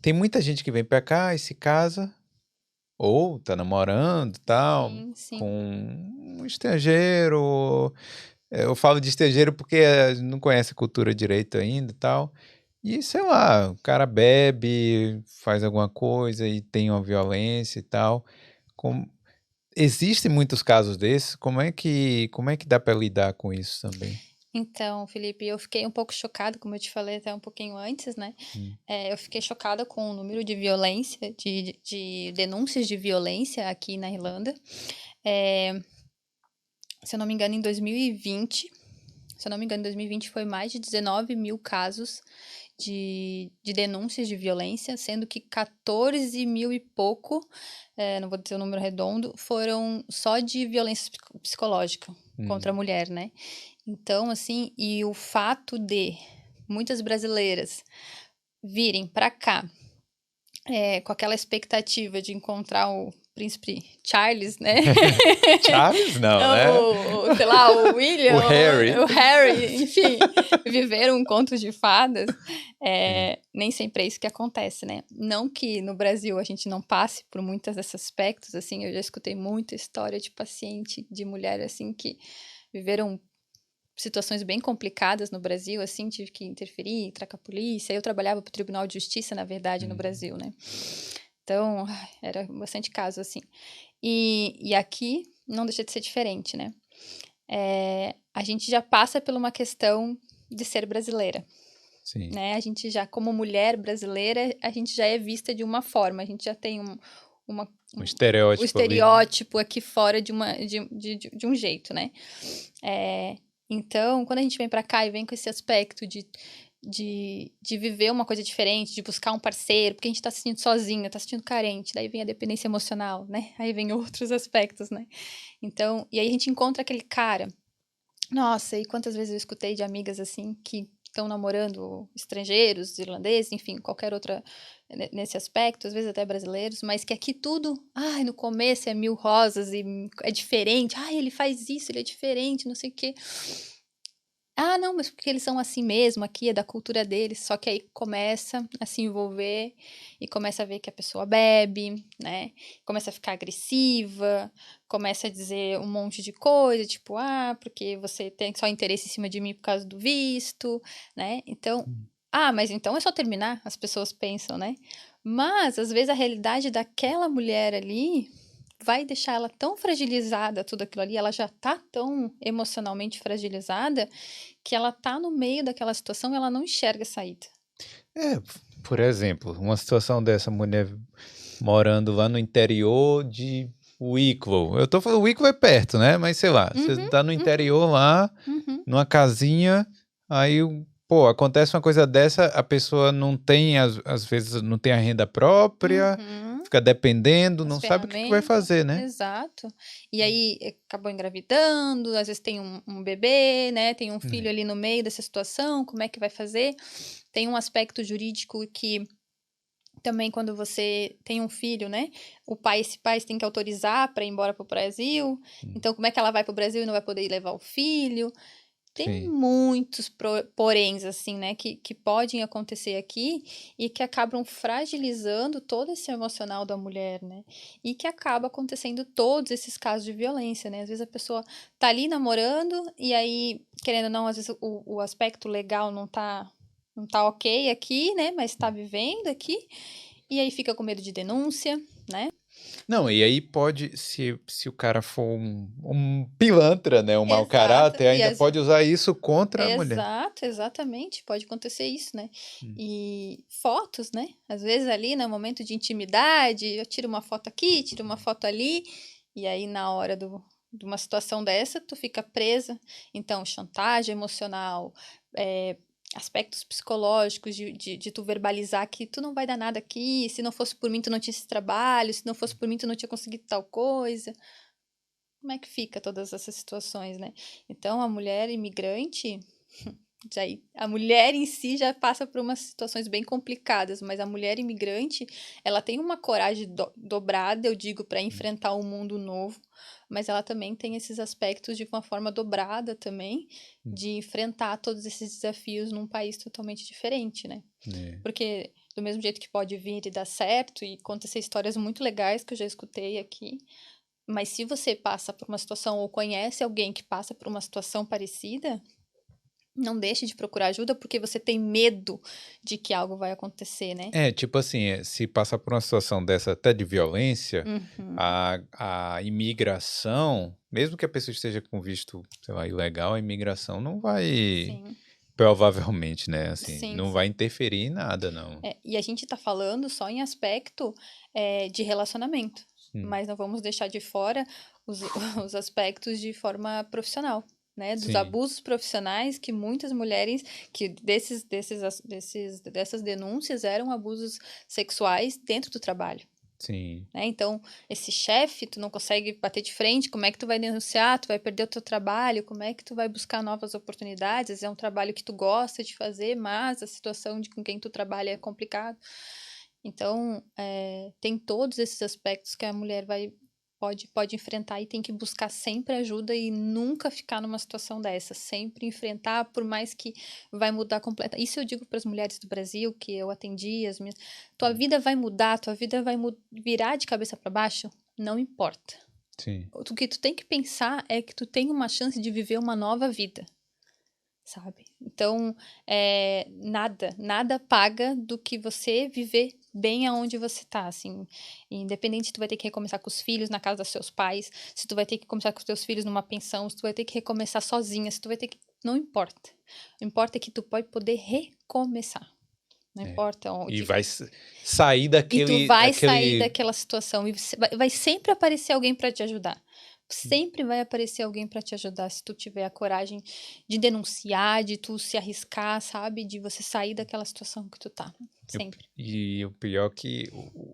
tem muita gente que vem pra cá e se casa, ou tá namorando, tal, Sim, sim. com um estrangeiro. Eu falo de estrangeiro porque não conhece a cultura direito ainda e tal. E sei lá, o cara bebe, faz alguma coisa e tem uma violência e tal. Com- Existem muitos casos desses. Como é que dá para lidar com isso também? Então, Felipe, eu fiquei um pouco chocada, como eu te falei até um pouquinho antes, né? Hum. Eu fiquei chocada com o número de violência, de denúncias de violência aqui na Irlanda. É, se eu não me engano, em 2020, se eu não me engano, em 2020 foi mais de 19 mil casos de denúncias de violência, sendo que 14 mil e pouco, não vou dizer o número redondo, foram só de violência psicológica contra a mulher, né? Então, assim, e o fato de muitas brasileiras virem para cá com aquela expectativa de encontrar o príncipe Charles, né? Charles não, né? Sei lá, o O William, Harry. o Harry, enfim, viver um conto de fadas, Sim. nem sempre é isso que acontece, né? Não que no Brasil a gente não passe por muitos desses aspectos, assim, eu já escutei muita história de paciente, de mulher, assim, que viveram situações bem complicadas no Brasil, assim, tive que interferir, entrar com a polícia. Eu trabalhava para o Tribunal de Justiça, na verdade, no Brasil, né? Então, era bastante caso, assim. E aqui não deixa de ser diferente, né? A gente já passa por uma questão de ser brasileira, Sim. né? A gente já, como mulher brasileira, a gente já é vista de uma forma, a gente já tem Um o estereótipo ali, né? estereótipo aqui fora de um jeito, né? Então, quando a gente vem pra cá e vem com esse aspecto de viver uma coisa diferente, de buscar um parceiro, porque a gente tá se sentindo sozinha, tá se sentindo carente, daí vem a dependência emocional, né? Aí vem outros aspectos, né? Então, e aí a gente encontra aquele cara. Nossa, e quantas vezes eu escutei de amigas assim que estão namorando estrangeiros, irlandeses, enfim, qualquer outra nesse aspecto, às vezes até brasileiros, mas que aqui tudo, ai, no começo é mil rosas e é diferente, ai, ele faz isso, ele é diferente, não sei o quê. Ah, não, mas porque eles são assim mesmo, aqui é da cultura deles, só que aí começa a se envolver e começa a ver que a pessoa bebe, né? Começa a ficar agressiva, começa a dizer um monte de coisa, tipo, porque você tem só interesse em cima de mim por causa do visto, né? Então, mas então é só terminar, as pessoas pensam, né? Mas às vezes a realidade daquela mulher ali vai deixar ela tão fragilizada, tudo aquilo ali, ela já tá tão emocionalmente fragilizada que ela tá no meio daquela situação e ela não enxerga a saída. É, por exemplo, uma situação dessa, mulher morando lá no interior de Wicklow. Eu tô falando, Wicklow é perto, né? Mas sei lá, você Uhum, tá no interior lá, uhum, numa casinha, aí, pô, acontece uma coisa dessa, a pessoa não tem, às vezes, não tem a renda própria, uhum. fica dependendo, As não sabe o que vai ferramentas, fazer, né? exato. E aí acabou engravidando, às vezes tem um bebê, né? Tem um filho É. ali no meio dessa situação, como é que vai fazer? Tem um aspecto jurídico que também quando você tem um filho, né? Esse pai tem que autorizar para ir embora para o Brasil. Então, como é que ela vai para o Brasil e não vai poder ir levar o filho? Tem Sim. muitos poréns, assim, né, que podem acontecer aqui e que acabam fragilizando todo esse emocional da mulher, né? E que acaba acontecendo todos esses casos de violência, né? Às vezes a pessoa tá ali namorando e aí, querendo ou não, às vezes o aspecto legal não tá ok aqui, né? Mas tá vivendo aqui e aí fica com medo de denúncia, né? Não, e aí pode, se o cara for um pilantra, né, um mau Exato. caráter, ainda pode usar isso contra a mulher. Exato, exatamente, pode acontecer isso, né? Hum. E fotos, né? Às vezes ali no momento de intimidade, eu tiro uma foto aqui, tiro uma foto ali, e aí na hora de uma situação dessa, tu fica presa. Então, chantagem emocional, é, aspectos psicológicos de tu verbalizar que tu não vai dar nada aqui, se não fosse por mim tu não tinha esse trabalho, se não fosse por mim tu não tinha conseguido tal coisa. Como é que fica todas essas situações, né? Então, a mulher imigrante, a mulher em si já passa por umas situações bem complicadas, mas a mulher imigrante, ela tem uma coragem dobrada, eu digo, para enfrentar um mundo novo, mas ela também tem esses aspectos de uma forma dobrada também, de enfrentar todos esses desafios num país totalmente diferente, né? É. Porque do mesmo jeito que pode vir e dar certo, e acontecer histórias muito legais que eu já escutei aqui. Mas se você passa por uma situação ou conhece alguém que passa por uma situação parecida, não deixe de procurar ajuda porque você tem medo de que algo vai acontecer, né? Tipo assim, se passar por uma situação dessa até de violência, Uhum. a imigração, mesmo que a pessoa esteja com visto, sei lá, ilegal, a imigração não vai, Sim, provavelmente, né, assim, sim, não sim. vai interferir em nada, não. E a gente tá falando só em aspecto de relacionamento, mas não vamos deixar de fora os, os aspectos de forma profissional, né? Dos Sim, abusos profissionais que muitas mulheres, que dessas denúncias eram abusos sexuais dentro do trabalho. sim, Né? Então, esse chefe, tu não consegue bater de frente, como é que tu vai denunciar? Tu vai perder o teu trabalho, como é que tu vai buscar novas oportunidades? É um trabalho que tu gosta de fazer, mas a situação com quem tu trabalha é complicado. Então, tem todos esses aspectos que a mulher pode enfrentar e tem que buscar sempre ajuda e nunca ficar numa situação dessa, sempre enfrentar, por mais que vai mudar completamente. Isso eu digo para as mulheres do Brasil que eu atendi, tua vida vai mudar, tua vida vai virar de cabeça para baixo, não importa. sim. O que tu tem que pensar é que tu tem uma chance de viver uma nova vida, sabe? Então, nada paga do que você viver bem aonde você tá, assim. Independente se tu vai ter que recomeçar com os filhos na casa dos seus pais, se tu vai ter que começar com os teus filhos numa pensão, se tu vai ter que recomeçar sozinha, se tu vai ter que... Não importa. O importa é que tu pode poder recomeçar. Não importa E onde. vai sair E tu vai sair daquele... daquela situação. E vai sempre aparecer alguém para te ajudar. Sempre vai aparecer alguém para te ajudar se tu tiver a coragem de denunciar, de tu se arriscar, sabe? De você sair daquela situação que tu tá. Sempre. E o pior é que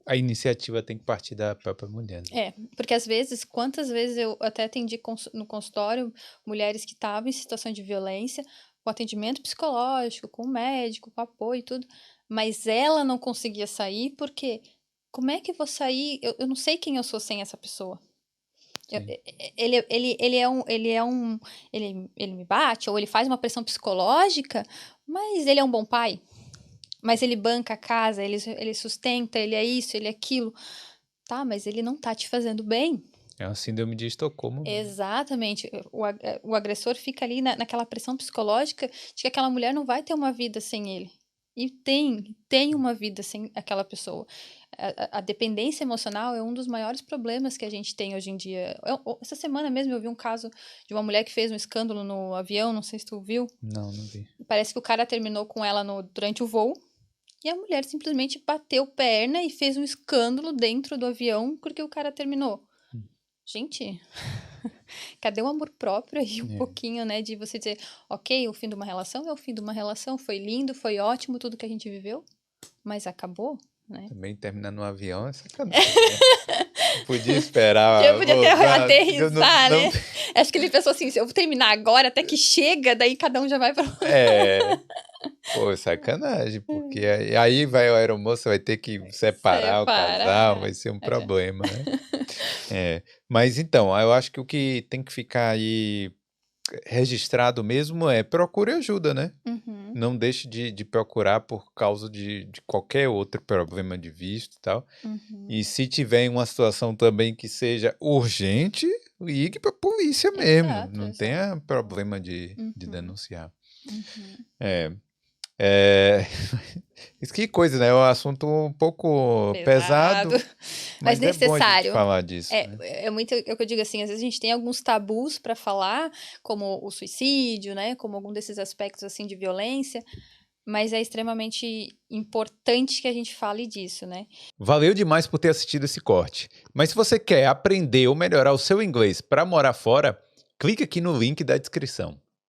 a iniciativa tem que partir da própria mulher, né? Porque às vezes, quantas vezes eu até atendi no consultório mulheres que estavam em situação de violência, com atendimento psicológico, com médico, com apoio e tudo, mas ela não conseguia sair porque como é que eu vou sair? Eu não sei quem eu sou sem essa pessoa. Sim. Ele me bate ou ele faz uma pressão psicológica, mas ele é um bom pai. Mas ele banca a casa, ele sustenta, ele é isso, ele é aquilo. Tá, mas ele não tá te fazendo bem. É uma síndrome de Estocolmo. Exatamente. O agressor fica ali naquela pressão psicológica de que aquela mulher não vai ter uma vida sem ele. E tem uma vida sem aquela pessoa. A dependência emocional é um dos maiores problemas que a gente tem hoje em dia. Essa semana mesmo eu vi um caso de uma mulher que fez um escândalo no avião, não sei se tu viu. Não vi. Parece que o cara terminou com ela durante o voo. E a mulher simplesmente bateu perna e fez um escândalo dentro do avião porque o cara terminou. Gente, cadê o amor próprio aí um pouquinho, né? De você dizer, ok, o fim de uma relação é o fim de uma relação, foi lindo, foi ótimo tudo que a gente viveu, mas acabou, né? Também terminar no avião é sacanagem, né? Podia esperar. Eu podia aterrissar, né? Acho que ele pensou assim, se eu vou terminar agora, até que chega, daí cada um já vai pra... Pô, sacanagem, porque aí vai o aeromoço, vai ter que separar o casal, vai ser um problema, né? Mas então, eu acho que o que tem que ficar aí registrado mesmo é procure ajuda, né? Uhum. Não deixe de procurar por causa de qualquer outro problema de visto e tal. Uhum. E se tiver em uma situação também que seja urgente, ligue para a polícia mesmo. Não tenha problema de denunciar. Que coisa, né? É um assunto um pouco pesado, mas necessário. É bom a gente falar disso. É muito o que eu digo assim, às vezes a gente tem alguns tabus para falar, como o suicídio, né? Como algum desses aspectos assim de violência, mas é extremamente importante que a gente fale disso, né? Valeu demais por ter assistido esse corte. Mas se você quer aprender ou melhorar o seu inglês para morar fora, clique aqui no link da descrição.